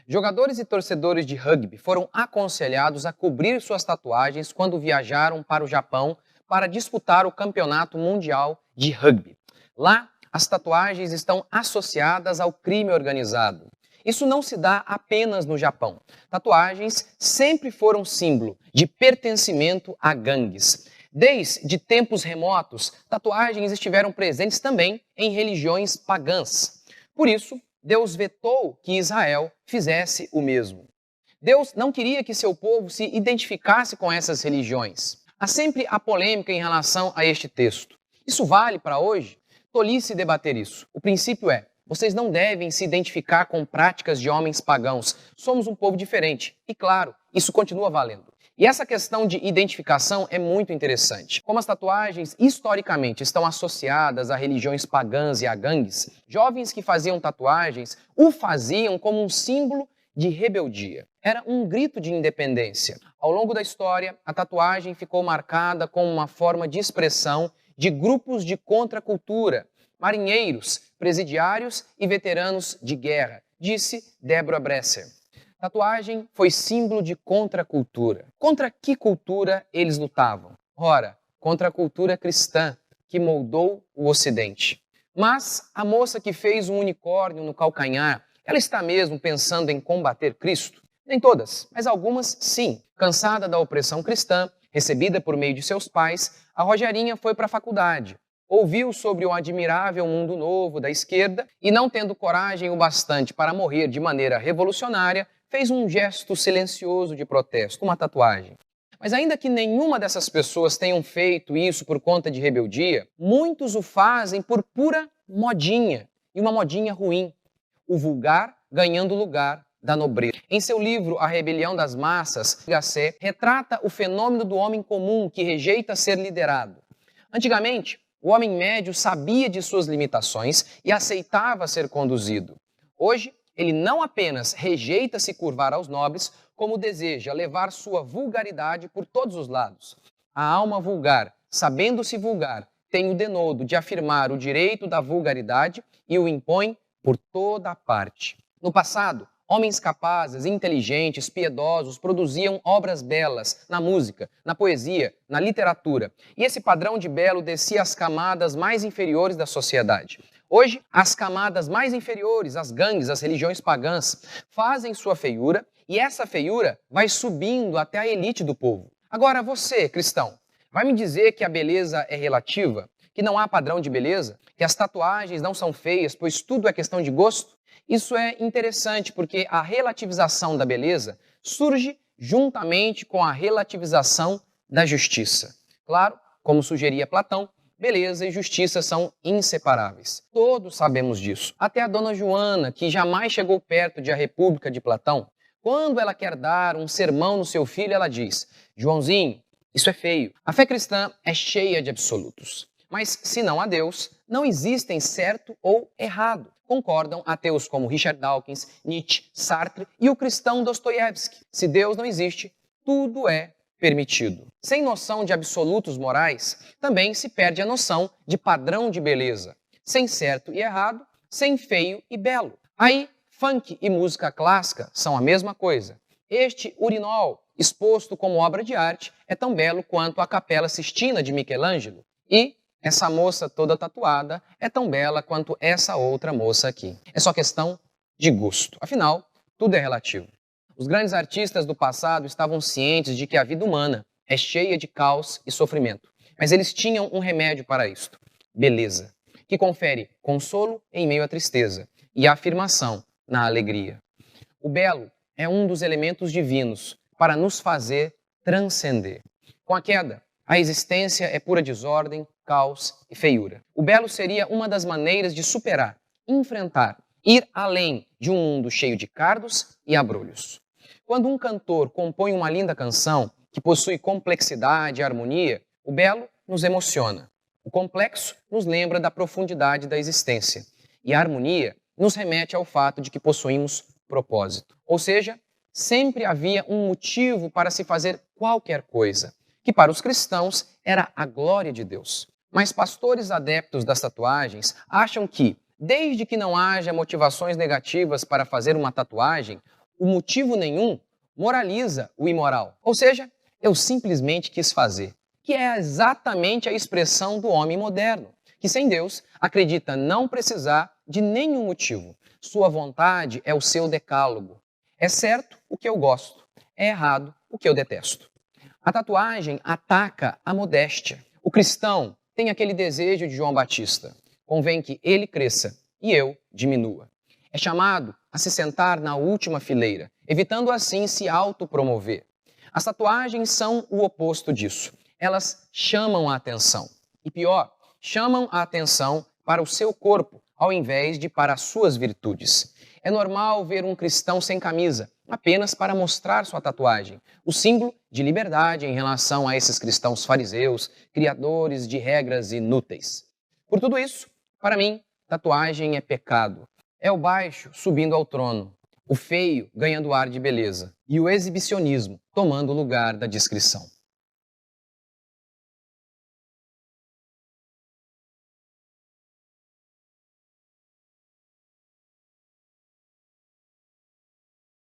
Jogadores e torcedores de rugby foram aconselhados a cobrir suas tatuagens quando viajaram para o Japão para disputar o Campeonato Mundial de Rugby. Lá, as tatuagens estão associadas ao crime organizado. Isso não se dá apenas no Japão. Tatuagens sempre foram símbolo de pertencimento a gangues. Desde tempos remotos, tatuagens estiveram presentes também em religiões pagãs. Por isso, Deus vetou que Israel fizesse o mesmo. Deus não queria que seu povo se identificasse com essas religiões. Há sempre a polêmica em relação a este texto. Isso vale para hoje? Tolice debater isso. O princípio é: vocês não devem se identificar com práticas de homens pagãos. Somos um povo diferente. E claro, isso continua valendo. E essa questão de identificação é muito interessante. Como as tatuagens historicamente estão associadas a religiões pagãs e a gangues, jovens que faziam tatuagens o faziam como um símbolo de rebeldia. Era um grito de independência. Ao longo da história, a tatuagem ficou marcada como uma forma de expressão de grupos de contracultura, marinheiros, presidiários e veteranos de guerra, disse Deborah Bresser. Tatuagem foi símbolo de contracultura. Contra que cultura eles lutavam? Ora, contra a cultura cristã, que moldou o Ocidente. Mas a moça que fez um unicórnio no calcanhar, ela está mesmo pensando em combater Cristo? Nem todas, mas algumas sim. Cansada da opressão cristã, recebida por meio de seus pais, a Rogerinha foi para a faculdade. Ouviu sobre o admirável mundo novo da esquerda e, não tendo coragem o bastante para morrer de maneira revolucionária, fez um gesto silencioso de protesto, uma tatuagem. Mas ainda que nenhuma dessas pessoas tenham feito isso por conta de rebeldia, muitos o fazem por pura modinha, e uma modinha ruim. O vulgar ganhando lugar da nobreza. Em seu livro A Rebelião das Massas, Gasset retrata o fenômeno do homem comum que rejeita ser liderado. Antigamente, o homem médio sabia de suas limitações e aceitava ser conduzido. Hoje, ele não apenas rejeita se curvar aos nobres, como deseja levar sua vulgaridade por todos os lados. A alma vulgar, sabendo-se vulgar, tem o denodo de afirmar o direito da vulgaridade e o impõe por toda a parte. No passado, homens capazes, inteligentes, piedosos produziam obras belas na música, na poesia, na literatura. E esse padrão de belo descia às camadas mais inferiores da sociedade. Hoje, as camadas mais inferiores, as gangues, as religiões pagãs, fazem sua feiura e essa feiura vai subindo até a elite do povo. Agora, você, cristão, vai me dizer que a beleza é relativa? Que não há padrão de beleza? Que as tatuagens não são feias, pois tudo é questão de gosto? Isso é interessante porque a relativização da beleza surge juntamente com a relativização da justiça. Claro, como sugeria Platão, beleza e justiça são inseparáveis. Todos sabemos disso. Até a dona Joana, que jamais chegou perto de A República de Platão, quando ela quer dar um sermão no seu filho, ela diz: Joãozinho, isso é feio. A fé cristã é cheia de absolutos. Mas se não há Deus, não existem certo ou errado. Concordam ateus como Richard Dawkins, Nietzsche, Sartre e o cristão Dostoiévski. Se Deus não existe, tudo é permitido. Sem noção de absolutos morais, também se perde a noção de padrão de beleza. Sem certo e errado, sem feio e belo. Aí, funk e música clássica são a mesma coisa. Este urinol, exposto como obra de arte, é tão belo quanto a Capela Sistina de Michelangelo. E essa moça toda tatuada é tão bela quanto essa outra moça aqui. É só questão de gosto. Afinal, tudo é relativo. Os grandes artistas do passado estavam cientes de que a vida humana é cheia de caos e sofrimento. Mas eles tinham um remédio para isto: beleza, que confere consolo em meio à tristeza e afirmação na alegria. O belo é um dos elementos divinos para nos fazer transcender. Com a queda, a existência é pura desordem, caos e feiura. O belo seria uma das maneiras de superar, enfrentar, ir além de um mundo cheio de cardos e abrolhos. Quando um cantor compõe uma linda canção que possui complexidade e harmonia, o belo nos emociona. O complexo nos lembra da profundidade da existência. E a harmonia nos remete ao fato de que possuímos propósito. Ou seja, sempre havia um motivo para se fazer qualquer coisa, que para os cristãos era a glória de Deus. Mas pastores adeptos das tatuagens acham que, desde que não haja motivações negativas para fazer uma tatuagem, o motivo nenhum moraliza o imoral. Ou seja, eu simplesmente quis fazer, que é exatamente a expressão do homem moderno, que sem Deus acredita não precisar de nenhum motivo. Sua vontade é o seu decálogo. É certo o que eu gosto, é errado o que eu detesto. A tatuagem ataca a modéstia. O cristão tem aquele desejo de João Batista. Convém que ele cresça e eu diminua. É chamado a se sentar na última fileira, evitando assim se autopromover. As tatuagens são o oposto disso. Elas chamam a atenção. E pior, chamam a atenção para o seu corpo, ao invés de para as suas virtudes. É normal ver um cristão sem camisa, apenas para mostrar sua tatuagem, o símbolo de liberdade em relação a esses cristãos fariseus, criadores de regras inúteis. Por tudo isso, para mim, tatuagem é pecado. É o baixo subindo ao trono, o feio ganhando ar de beleza e o exibicionismo tomando o lugar da discrição.